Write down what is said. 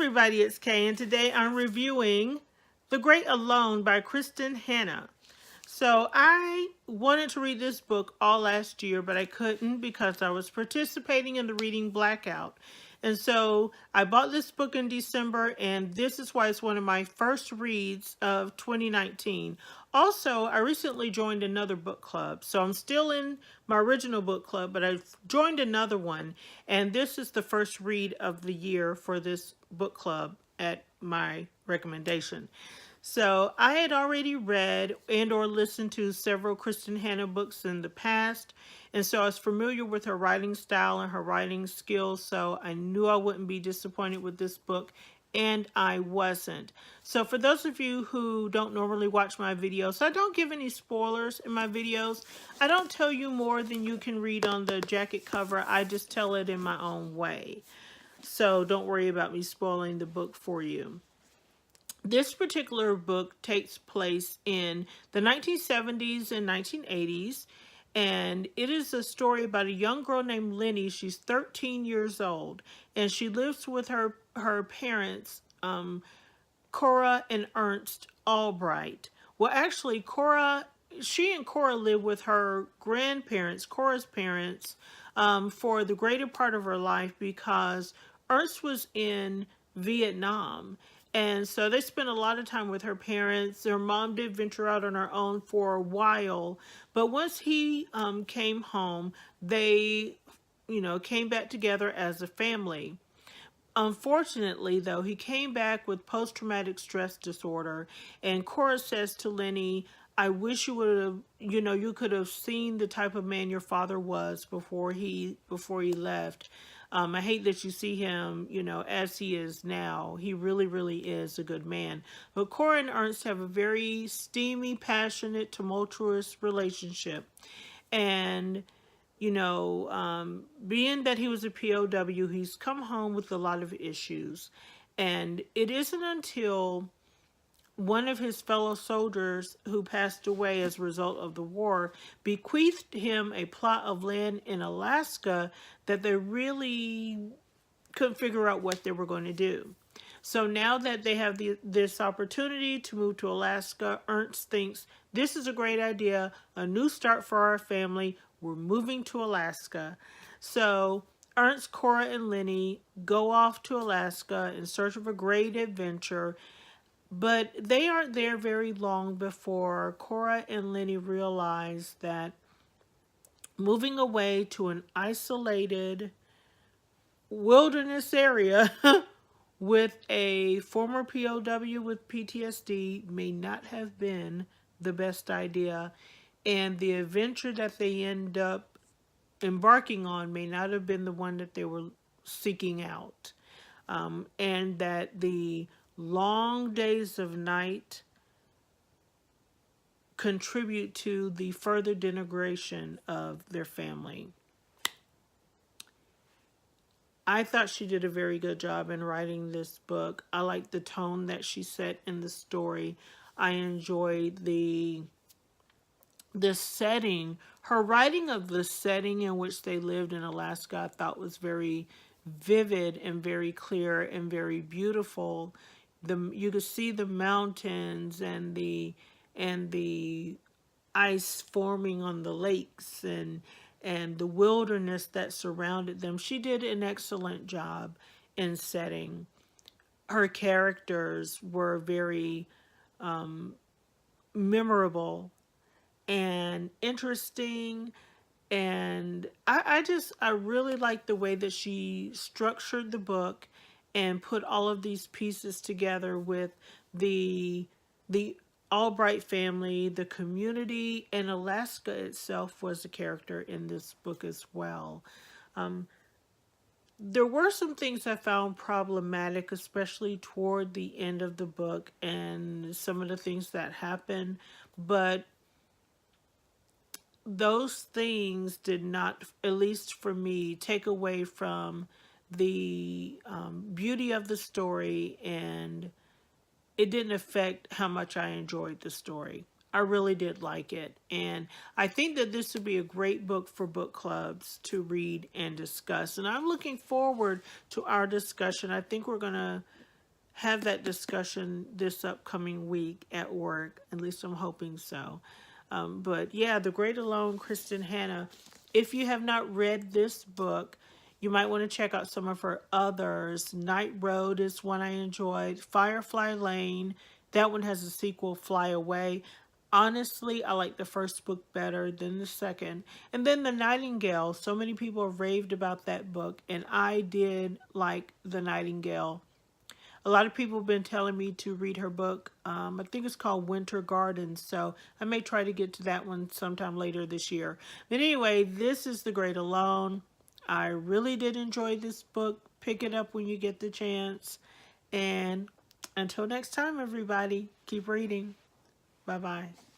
everybody, it's Kay, and today I'm reviewing The Great Alone by Kristin Hannah. So I wanted to read this book all last year, but I couldn't because I was participating in the reading blackout. And so I bought this book in December, and this is why it's one of my first reads of 2019. Also, I recently joined another book club. So I'm still in my original book club, but I've joined another one. And this is the first read of the year for this book club at my recommendation. So I had already read and or listened to several Kristin Hannah books in the past, and so I was familiar with her writing style and her writing skills, so I knew I wouldn't be disappointed with this book, and I wasn't. So for those of you who don't normally watch my videos, I don't give any spoilers in my videos. I don't tell you more than you can read on the jacket cover. I just tell it in my own way. So don't worry about me spoiling the book for you. This particular book takes place in the 1970s and 1980s, and it is a story about a young girl named Leni. She's 13 years old, and she lives with her parents, Cora and Ernst Albright. Well, actually, she and Cora live with her grandparents, Cora's parents, for the greater part of her life because Ernst was in Vietnam. And so they spent a lot of time with her parents. Their mom did venture out on her own for a while. But once he came home, they, came back together as a family. Unfortunately, though, he came back with post-traumatic stress disorder. And Cora says to Leni, I wish you would have, you could have seen the type of man your father was before he left. I hate that you see him, as he is now. He really, really is a good man. But Cora and Ernst have a very steamy, passionate, tumultuous relationship. And, being that he was a POW, he's come home with a lot of issues. And it isn't until one of his fellow soldiers who passed away as a result of the war bequeathed him a plot of land in Alaska that they really couldn't figure out what they were going to do. So now that they have this opportunity to move to Alaska, Ernst thinks this is a great idea, a new start for our family. We're moving to Alaska. So Ernst, Cora, and Leni go off to Alaska in search of a great adventure. But they aren't there very long before Cora and Leni realize that moving away to an isolated wilderness area with a former POW with PTSD may not have been the best idea. And the adventure that they end up embarking on may not have been the one that they were seeking out. And that the long days of night contribute to the further denigration of their family. I thought she did a very good job in writing this book. I like the tone that she set in the story. I enjoyed the setting. Her writing of the setting in which they lived in Alaska I thought was very vivid and very clear and very beautiful. You could see the mountains and the ice forming on the lakes and the wilderness that surrounded them. She did an excellent job in setting. Her characters were very memorable and interesting. And I really like the way that she structured the book and put all of these pieces together with the Albright family, the community, and Alaska itself was a character in this book as well. There were some things I found problematic, especially toward the end of the book and some of the things that happened, but those things did not, at least for me, take away from the beauty of the story, and it didn't affect how much I enjoyed the story. I really did like it, and I think that this would be a great book for book clubs to read and discuss, and I'm looking forward to our discussion. I think we're going to have that discussion this upcoming week at work. At least I'm hoping so. But yeah, The Great Alone, Kristin Hannah. If you have not read this book, you might want to check out some of her others. Night Road is one I enjoyed. Firefly Lane, that one has a sequel, Fly Away. Honestly, I like the first book better than the second. And then The Nightingale. So many people have raved about that book, and I did like The Nightingale. A lot of people have been telling me to read her book. I think it's called Winter Gardens, so I may try to get to that one sometime later this year. But anyway, this is The Great Alone. I really did enjoy this book. Pick it up when you get the chance. And until next time, everybody, keep reading. Bye-bye.